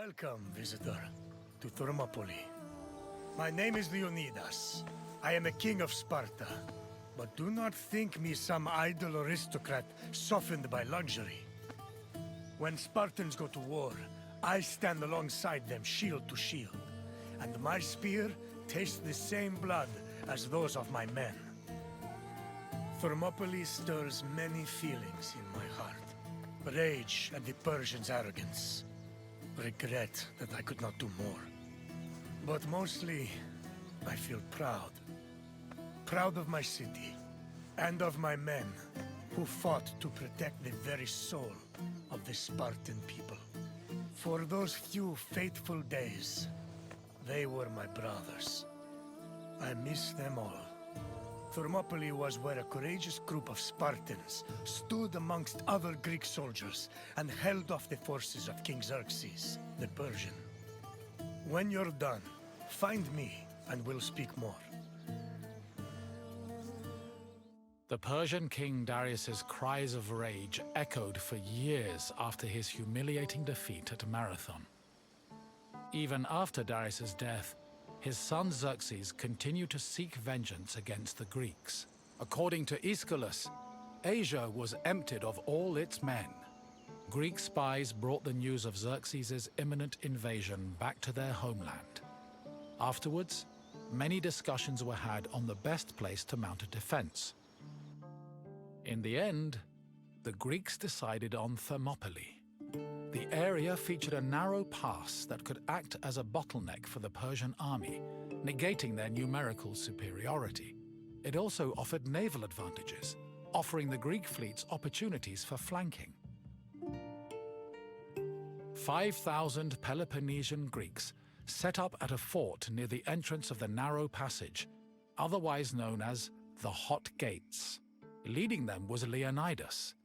Welcome, visitor, to Thermopylae. My name is Leonidas. I am a king of Sparta. But do not think me some idle aristocrat softened by luxury. When Spartans go to war, I stand alongside them shield to shield. And my spear tastes the same blood as those of my men. Thermopylae stirs many feelings in my heart. Rage at the Persians' arrogance. Regret that I could not do more. But mostly, I feel proud. Proud of my city, and of my men, who fought to protect the very soul of the Spartan people. For those few fateful days, they were my brothers. I miss them all. Thermopylae was where a courageous group of Spartans stood amongst other Greek soldiers and held off the forces of King Xerxes, the Persian. When you're done, find me and we'll speak more. The Persian king Darius's cries of rage echoed for years after his humiliating defeat at Marathon. Even after Darius's death, his son Xerxes continued to seek vengeance against the Greeks. According to Aeschylus, Asia was emptied of all its men. Greek spies brought the news of Xerxes' imminent invasion back to their homeland. Afterwards, many discussions were had on the best place to mount a defense. In the end, the Greeks decided on Thermopylae. The area featured a narrow pass that could act as a bottleneck for the Persian army, negating their numerical superiority. It also offered naval advantages, offering the Greek fleets opportunities for flanking. 5,000 Peloponnesian Greeks set up at a fort near the entrance of the narrow passage, otherwise known as the Hot Gates. Leading them was Leonidas,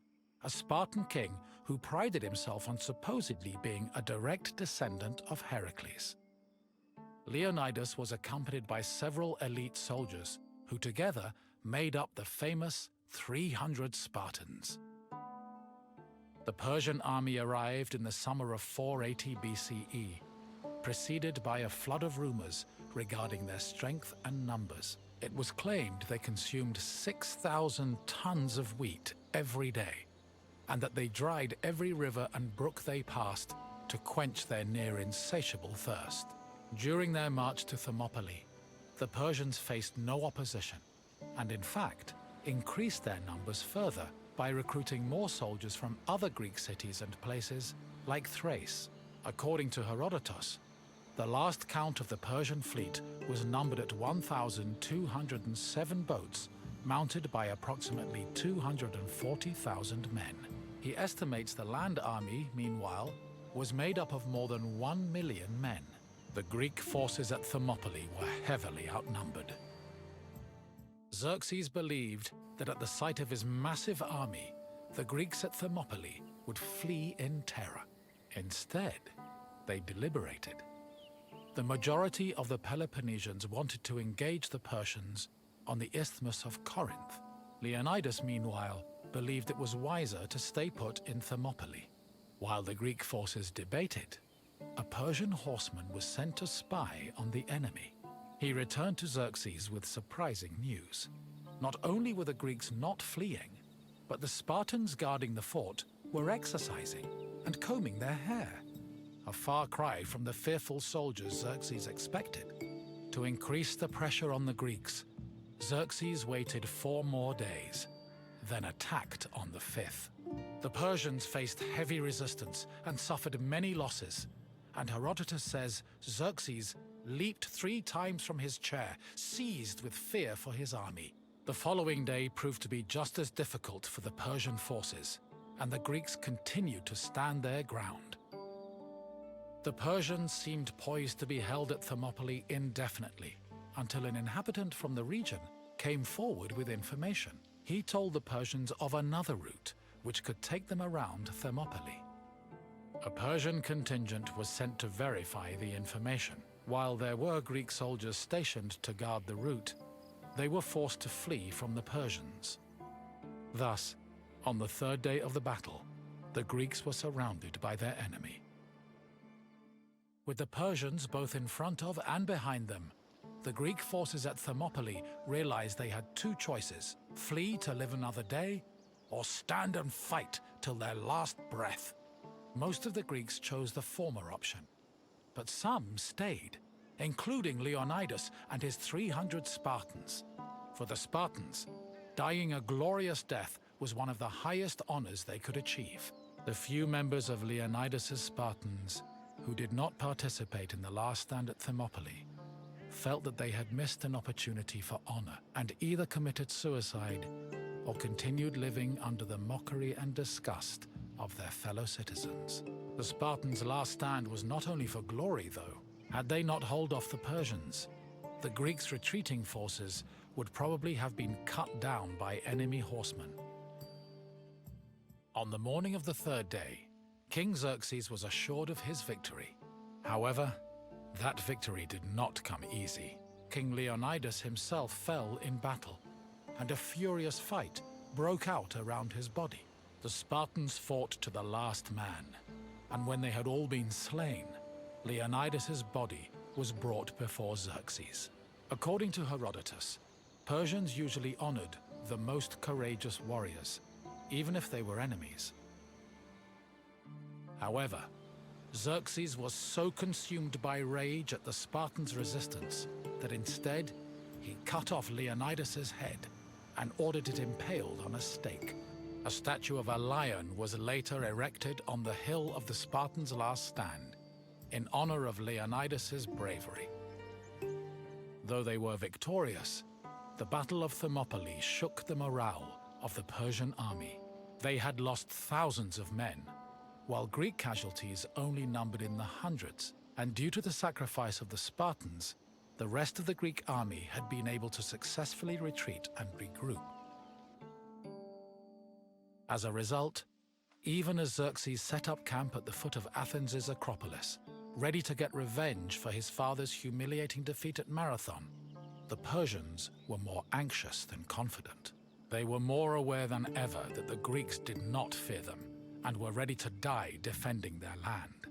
a Spartan king who prided himself on supposedly being a direct descendant of Heracles. Leonidas was accompanied by several elite soldiers who together made up the famous 300 Spartans. The Persian army arrived in the summer of 480 BCE, preceded by a flood of rumors regarding their strength and numbers. It was claimed they consumed 6,000 tons of wheat every day, and that they dried every river and brook they passed to quench their near-insatiable thirst. During their march to Thermopylae, the Persians faced no opposition, and in fact, increased their numbers further by recruiting more soldiers from other Greek cities and places like Thrace. According to Herodotus, the last count of the Persian fleet was numbered at 1,207 boats, mounted by approximately 240,000 men. He estimates the land army, meanwhile, was made up of more than 1 million men. The Greek forces at Thermopylae were heavily outnumbered. Xerxes believed that at the sight of his massive army, the Greeks at Thermopylae would flee in terror. Instead, they deliberated. The majority of the Peloponnesians wanted to engage the Persians on the Isthmus of Corinth. Leonidas, meanwhile, believed it was wiser to stay put in Thermopylae. While the Greek forces debated, a Persian horseman was sent to spy on the enemy. He returned to Xerxes with surprising news. Not only were the Greeks not fleeing, but the Spartans guarding the fort were exercising and combing their hair. A far cry from the fearful soldiers Xerxes expected. To increase the pressure on the Greeks, Xerxes waited 4 more days, then attacked on the 5th. The Persians faced heavy resistance and suffered many losses, and Herodotus says Xerxes leaped 3 times from his chair, seized with fear for his army. The following day proved to be just as difficult for the Persian forces, and the Greeks continued to stand their ground. The Persians seemed poised to be held at Thermopylae indefinitely, until an inhabitant from the region came forward with information. He told the Persians of another route which could take them around Thermopylae. A Persian contingent was sent to verify the information. While there were Greek soldiers stationed to guard the route, they were forced to flee from the Persians. Thus, on the 3rd day of the battle, the Greeks were surrounded by their enemy. With the Persians both in front of and behind them, the Greek forces at Thermopylae realized they had two choices: flee to live another day, or stand and fight till their last breath. Most of the Greeks chose the former option, but some stayed, including Leonidas and his 300 Spartans. For the Spartans, dying a glorious death was one of the highest honors they could achieve. The few members of Leonidas's Spartans who did not participate in the last stand at Thermopylae felt that they had missed an opportunity for honor and either committed suicide or continued living under the mockery and disgust of their fellow citizens. The Spartans' last stand was not only for glory, though. Had they not held off the Persians, the Greeks' retreating forces would probably have been cut down by enemy horsemen. On the morning of the third day, King Xerxes was assured of his victory. However, that victory did not come easy. King Leonidas himself fell in battle, and a furious fight broke out around his body. The Spartans fought to the last man, and when they had all been slain, Leonidas's body was brought before Xerxes. According to Herodotus, Persians usually honored the most courageous warriors, even if they were enemies. However, Xerxes was so consumed by rage at the Spartans' resistance that instead he cut off Leonidas's head and ordered it impaled on a stake. A statue of a lion was later erected on the hill of the Spartans' last stand in honor of Leonidas's bravery. Though they were victorious, the Battle of Thermopylae shook the morale of the Persian army. They had lost thousands of men, while Greek casualties only numbered in the hundreds, and due to the sacrifice of the Spartans, the rest of the Greek army had been able to successfully retreat and regroup. As a result, even as Xerxes set up camp at the foot of Athens' Acropolis, ready to get revenge for his father's humiliating defeat at Marathon, the Persians were more anxious than confident. They were more aware than ever that the Greeks did not fear them and were ready to die defending their land.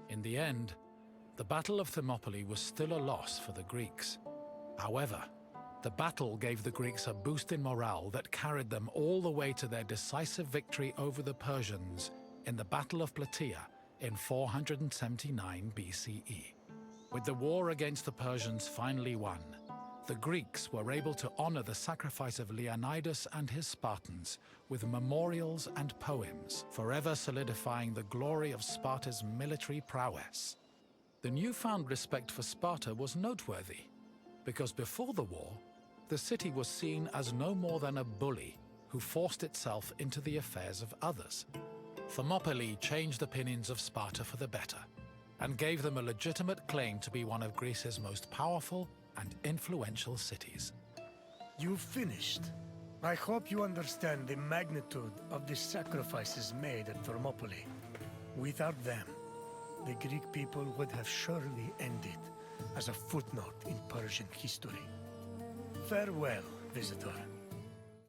In the end, the Battle of Thermopylae was still a loss for the Greeks. However, the battle gave the Greeks a boost in morale that carried them all the way to their decisive victory over the Persians in the Battle of Plataea in 479 BCE. With the war against the Persians finally won, the Greeks were able to honor the sacrifice of Leonidas and his Spartans with memorials and poems, forever solidifying the glory of Sparta's military prowess. The newfound respect for Sparta was noteworthy, because before the war, the city was seen as no more than a bully who forced itself into the affairs of others. Thermopylae changed the opinions of Sparta for the better, and gave them a legitimate claim to be one of Greece's most powerful and influential cities. You've finished. I hope you understand the magnitude of the sacrifices made at Thermopylae. Without them, the Greek people would have surely ended as a footnote in Persian history. Farewell, visitor.